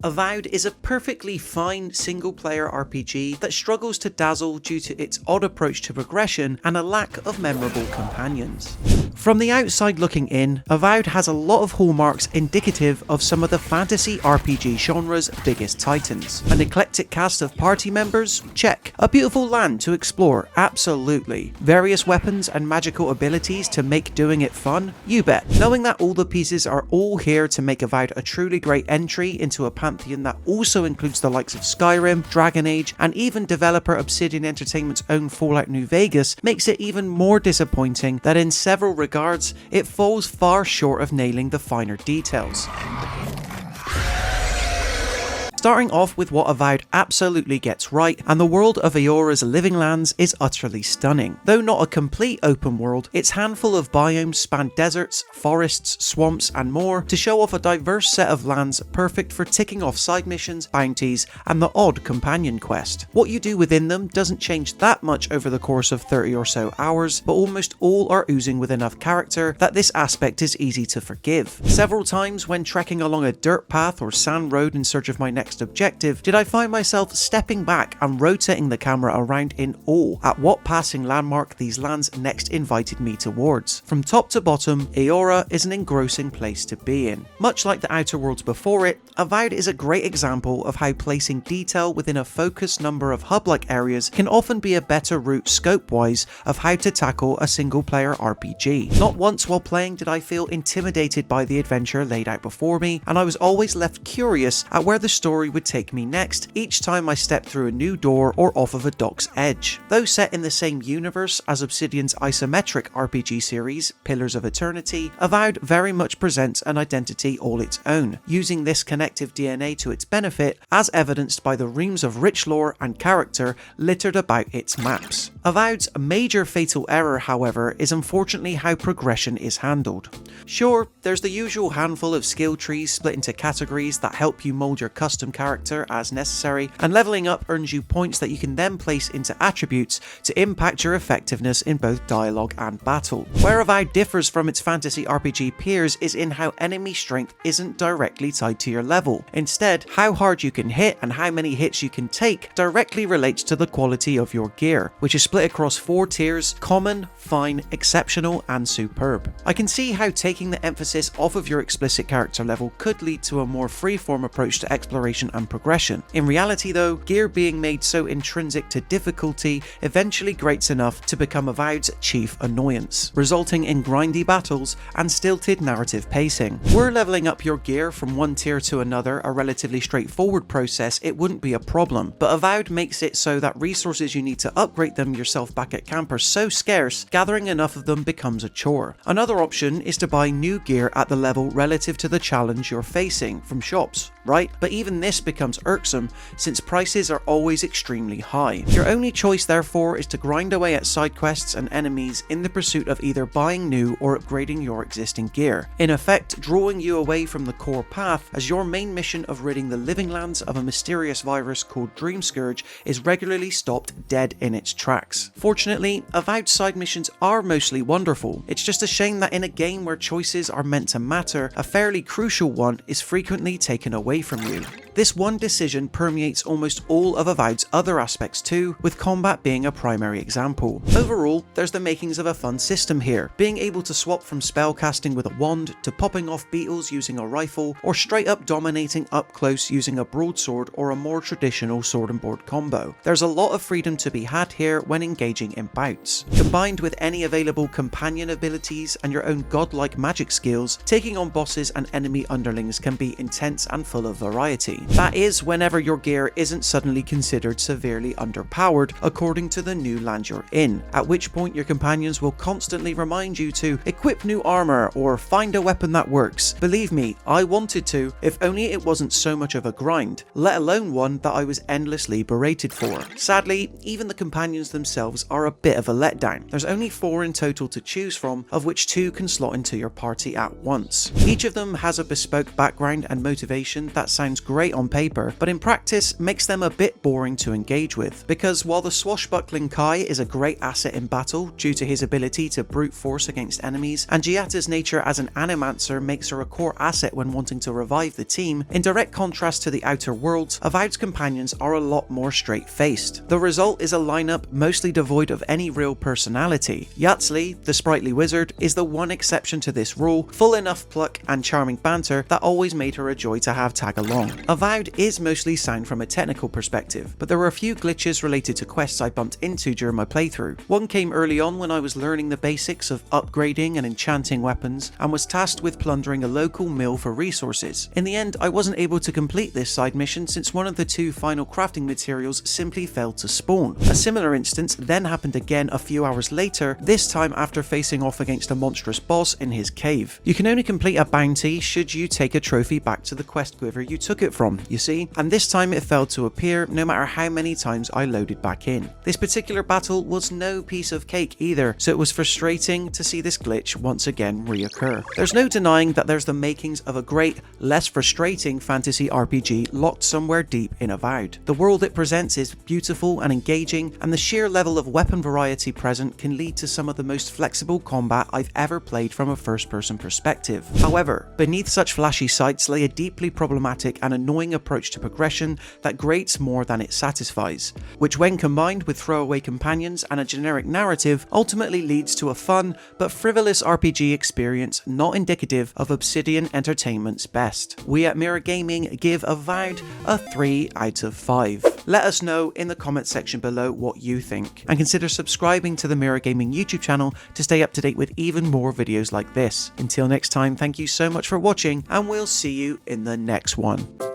Avowed is a perfectly fine single-player RPG that struggles to dazzle due to its odd approach to progression and a lack of memorable companions. From the outside looking in, Avowed has a lot of hallmarks indicative of some of the fantasy RPG genre's biggest titans. An eclectic cast of party members? Check. A beautiful land to explore? Absolutely. Various weapons and magical abilities to make doing it fun? You bet. Knowing that all the pieces are all here to make Avowed a truly great entry into a pantheon that also includes the likes of Skyrim, Dragon Age, and even developer Obsidian Entertainment's own Fallout New Vegas makes it even more disappointing that in several regards, it falls far short of nailing the finer details. Starting off with what Avowed absolutely gets right, and the world of Eora's living lands is utterly stunning. Though not a complete open world, its handful of biomes span deserts, forests, swamps, and more to show off a diverse set of lands perfect for ticking off side missions, bounties, and the odd companion quest. What you do within them doesn't change that much over the course of 30 or so hours, but almost all are oozing with enough character that this aspect is easy to forgive. Several times when trekking along a dirt path or sand road in search of my next objective, did I find myself stepping back and rotating the camera around in awe at what passing landmark these lands next invited me towards. From top to bottom, Eora is an engrossing place to be in. Much like the Outer Worlds before it, Avowed is a great example of how placing detail within a focused number of hub-like areas can often be a better route scope-wise of how to tackle a single-player RPG. Not once while playing did I feel intimidated by the adventure laid out before me, and I was always left curious at where the story would take me next each time I stepped through a new door or off of a dock's edge. Though set in the same universe as Obsidian's isometric RPG series, Pillars of Eternity, Avowed very much presents an identity all its own, using this connective DNA to its benefit, as evidenced by the reams of rich lore and character littered about its maps. Avowed's major fatal error, however, is unfortunately how progression is handled. Sure, there's the usual handful of skill trees split into categories that help you mold your custom character as necessary, and leveling up earns you points that you can then place into attributes to impact your effectiveness in both dialogue and battle. Where Avowed differs from its fantasy RPG peers is in how enemy strength isn't directly tied to your level. Instead, how hard you can hit and how many hits you can take directly relates to the quality of your gear, which is split across 4 tiers: common, fine, exceptional, and superb. I can see how taking the emphasis off of your explicit character level could lead to a more freeform approach to exploration and progression. In reality though, gear being made so intrinsic to difficulty eventually grates enough to become Avowed's chief annoyance, resulting in grindy battles and stilted narrative pacing. Were leveling up your gear from one tier to another a relatively straightforward process, it wouldn't be a problem, but Avowed makes it so that resources you need to upgrade them yourself back at camp are so scarce, gathering enough of them becomes a chore. Another option is to buy new gear at the level relative to the challenge you're facing from shops, right? But even this becomes irksome since prices are always extremely high. Your only choice therefore is to grind away at side quests and enemies in the pursuit of either buying new or upgrading your existing gear, in effect drawing you away from the core path, as your main mission of ridding the living lands of a mysterious virus called Dream Scourge is regularly stopped dead in its tracks. Fortunately, Avowed side missions are mostly wonderful. It's just a shame that in a game where choices are meant to matter, a fairly crucial one is frequently taken away from you. This one decision permeates almost all of Avowed's other aspects too, with combat being a primary example. Overall, there's the makings of a fun system here, being able to swap from spellcasting with a wand to popping off beetles using a rifle, or straight up dominating up close using a broadsword or a more traditional sword and board combo. There's a lot of freedom to be had here when engaging in bouts. Combined with any available companion abilities and your own godlike magic skills, taking on bosses and enemy underlings can be intense and full of variety. That is, whenever your gear isn't suddenly considered severely underpowered according to the new land you're in, at which point your companions will constantly remind you to equip new armor or find a weapon that works. Believe me, I wanted to, if only it wasn't so much of a grind, let alone one that I was endlessly berated for. Sadly, even the companions themselves are a bit of a letdown. There's only 4 in total to choose from, of which 2 can slot into your party at once. Each of them has a bespoke background and motivation that sounds great great on paper, but in practice makes them a bit boring to engage with. Because while the swashbuckling Kai is a great asset in battle due to his ability to brute force against enemies, and Giata's nature as an animancer makes her a core asset when wanting to revive the team, in direct contrast to the Outer Worlds, Avowed's companions are a lot more straight-faced. The result is a lineup mostly devoid of any real personality. Yatzli, the sprightly wizard, is the one exception to this rule, full enough pluck and charming banter that always made her a joy to have tag along. Avowed is mostly sound from a technical perspective, but there were a few glitches related to quests I bumped into during my playthrough. One came early on when I was learning the basics of upgrading and enchanting weapons, and was tasked with plundering a local mill for resources. In the end, I wasn't able to complete this side mission since one of the two final crafting materials simply failed to spawn. A similar instance then happened again a few hours later, this time after facing off against a monstrous boss in his cave. You can only complete a bounty should you take a trophy back to the quest giver you took it from, you see, and this time it failed to appear no matter how many times I loaded back in. This particular battle was no piece of cake either, so it was frustrating to see this glitch once again reoccur. There's no denying that there's the makings of a great, less frustrating fantasy RPG locked somewhere deep in Avowed. The world it presents is beautiful and engaging, and the sheer level of weapon variety present can lead to some of the most flexible combat I've ever played from a first-person perspective. However, beneath such flashy sights lay a deeply problematic and annoying approach to progression that grates more than it satisfies, which when combined with throwaway companions and a generic narrative ultimately leads to a fun but frivolous RPG experience not indicative of Obsidian Entertainment's best. We at Mirror Gaming give Avowed a 3 out of 5. Let us know in the comment section below what you think, and consider subscribing to the Mirror Gaming YouTube channel to stay up to date with even more videos like this. Until next time, thank you so much for watching, and we'll see you in the next one.